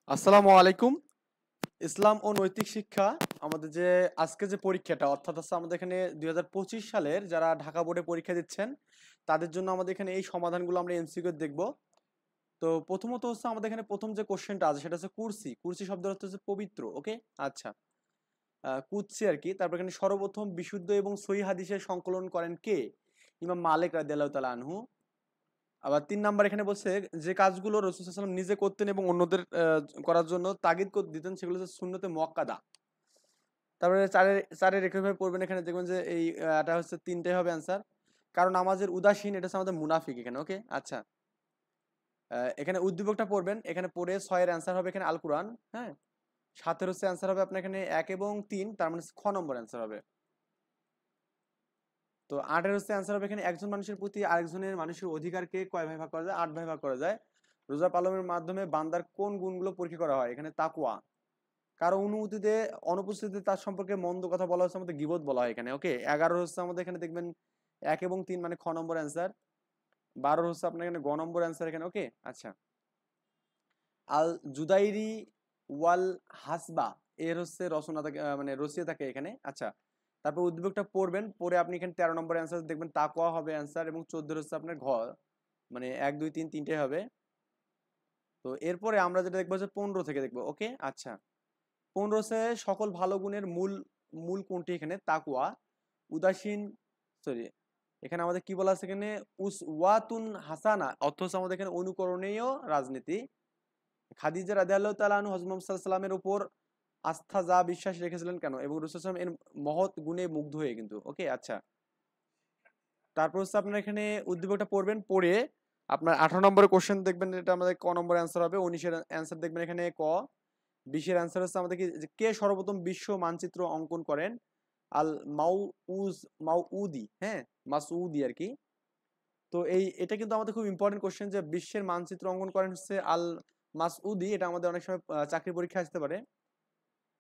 আসসালামু আলাইকুম। ইসলাম ও নৈতিক শিক্ষা আমাদের যে আজকে যে পরীক্ষাটা অর্থাৎ হচ্ছে আমাদের এখানে 2025 সালের যারা ঢাকা বোর্ডে পরীক্ষা দিচ্ছেন তাদের জন্য আমাদের এখানে এই সমাধানগুলো আমরা এমসিকিউ দেখব। তো প্রথমত হচ্ছে আমাদের এখানে প্রথম যে কোশ্চেনটা আছে সেটা হচ্ছে কুরসি। কুরসি শব্দের অর্থ হচ্ছে পবিত্র। ওকে, আচ্ছা, কুদসি আর কি। তারপর এখানে সর্বপ্রথম বিশুদ্ধ এবং সহিহ হাদিসের সংকলন করেন কে? ইমাম মালিক রাদিয়াল্লাহু তাআলা আনহু। আবার ৩ নাম্বার এখানে বলছে যে কাজগুলো রাসূল সাল্লাল্লাহু আলাইহি ওয়াসাল্লাম নিজে করতেন এবং অন্যদের করার জন্য তাগিদ দিতেন সেগুলো হচ্ছে সুন্নতে মুয়াক্কাদা। তারপরে চারের একইভাবে পড়বেন, এখানে দেখবেন যে এই এটা হচ্ছে ৩টাই হবে অ্যান্সার। কারণ নামাজের উদাসীন এটা হচ্ছে আমাদের মুনাফিক এখানে। ওকে, আচ্ছা, এখানে উদ্দীপকটা পড়বেন, এখানে পড়ে ৬ এর অ্যান্সার হবে এখানে আল কুরআন। হ্যাঁ, ৭ এর হচ্ছে অ্যান্সার হবে আপনার এখানে ১ এবং ৩, তার মানে খ নম্বর অ্যান্সার হবে। তো ৮ এর হচ্ছে অ্যান্সার হবে এখানে একজন মানুষের প্রতি আরেকজনের মানুষের অধিকারকে কয় ভাগে ভাগ করা যায়? ৮ ভাগে ভাগ করা যায়। রোজা পালনের মাধ্যমে বান্দার কোন গুণগুলো পরীক্ষা করা হয়? এখানে তাকওয়া। কারো অনুমতিতে অনুপস্থিতিতে তার সম্পর্কে মন্দ কথা বলা হচ্ছে আমাদের গীবত বলা হয় এখানে। ওকে, ১১ হচ্ছে আমাদের এখানে দেখবেন ১ এবং ৩ মানে খ নম্বর অ্যান্সার। ১২ হচ্ছে আপনার এখানে গ নম্বর অ্যান্সার এখানে। ওকে, আচ্ছা, আল জুদাইরি ওয়াল হাসবা এর হচ্ছে রচনা থাকে, মানে রচিয়ে থাকে এখানে। আচ্ছা, তারপর উদ্দীপকটা পড়বেন, পড়ে আপনি এখানে ১৩ নম্বর অ্যান্সার দেখবেন তাকওয়া হবে অ্যান্সার, এবং ১৪ হচ্ছে আপনার ঘ, মানে ১ ২ ৩ তিনটে হবে। তো এরপরে আমরা যেটা দেখবো হচ্ছে ১৫ থেকে দেখবো। ওকে, আচ্ছা, ১৫ হচ্ছে সকল ভালো গুণের মূল মূল কোনটি? এখানে তাকওয়া। উদাসীন, সরি, এখানে আমাদের কি বলা আছে এখানে? উসওয়াতুন হাসানা অর্থ হচ্ছে আমাদের এখানে অনুকরণীয় রাজনীতি। খাদিজা রাদিয়াল্লাহু তাআলা আনহা হযরত মুহাম্মদ সাল্লাল্লাহু আলাইহি ওয়াসাল্লামের উপর আস্থা যা বিশ্বাস রেখেছিলেন কেন? এবং রাসূল সাল্লাল্লাহু আলাইহি ওয়াসাল্লাম এর মহৎ গুণে মুগ্ধ হয়ে কিন্তু। ওকে, আচ্ছা, তারপর হচ্ছে আপনার এখানে উদ্দীপকটা পড়বেন, পড়ে আপনার ১৮ নম্বরের কোশ্চেন দেখবেন, এটা আমাদের ক নম্বর অ্যান্সার হবে। ১৯ এর অ্যান্সার দেখবেন এখানে ক। ২০ এর অ্যান্সার হচ্ছে আমাদের কি, যে কে সর্বপ্রথম বিশ্ব মানচিত্র অঙ্কন করেন? আল মাউউজ মাউউদি, হ্যাঁ, মাসউদি আর কি। তো এটা কিন্তু আমাদের খুব ইম্পর্টেন্ট কোশ্চেন, যে বিশ্বের মানচিত্র অঙ্কন করেন হচ্ছে আল মাসউদি। এটা আমাদের অনেক সময় চাকরি পরীক্ষা আসতে পারে।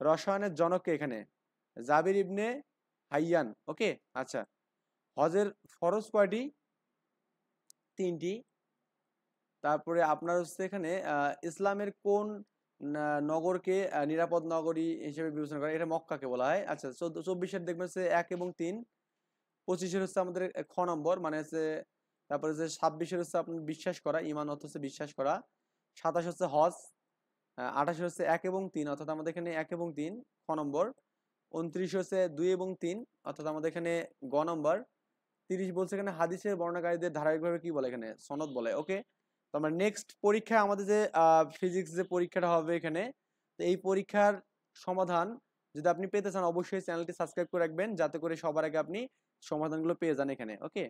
রসায়নের জনক কে এখানে? জাবির ইবনে হাইয়ান। ওকে, আচ্ছা, হজের ফরজ কয়টি? ৩টি। তারপরে আপনার হচ্ছে এখানে ইসলামের কোন নগরকে নিরাপদ নগরী হিসেবে বিবেচনা করে? এটা মক্কাকে বলা হয়। আচ্ছা, ২৪-এর দেখবেন হচ্ছে ১ এবং ৩। ২৫-এর হচ্ছে আমাদের খ নম্বর, মানে হচ্ছে, তারপরে যে ২৬-এর হচ্ছে আপনার বিশ্বাস করা, ইমান অর্থ হচ্ছে বিশ্বাস করা। ২৭ হচ্ছে হজ। ২৮ হচ্ছে ১ এবং ৩, অর্থাৎ আমাদের এখানে ১ এবং ৩ খ নম্বর। ২৯ হচ্ছে ২ এবং 3, অর্থাৎ আমাদের এখানে গ নম্বর। ৩০ বলছে এখানে হাদিসের বর্ণনাকারীদের ধারাবাহিকভাবে কি বলে? এখানে সনদ বলে। ওকে, তো আমরা নেক্সট পরীক্ষায় আমাদের যে ফিজিক্স যে পরীক্ষাটা হবে এখানে, তো এই পরীক্ষার সমাধান যদি আপনি পেতে চান অবশ্যই চ্যানেলটি সাবস্ক্রাইব করে রাখবেন, যাতে করে সবার আগে আপনি সমাধানগুলো পেয়ে যান এখানে। ওকে।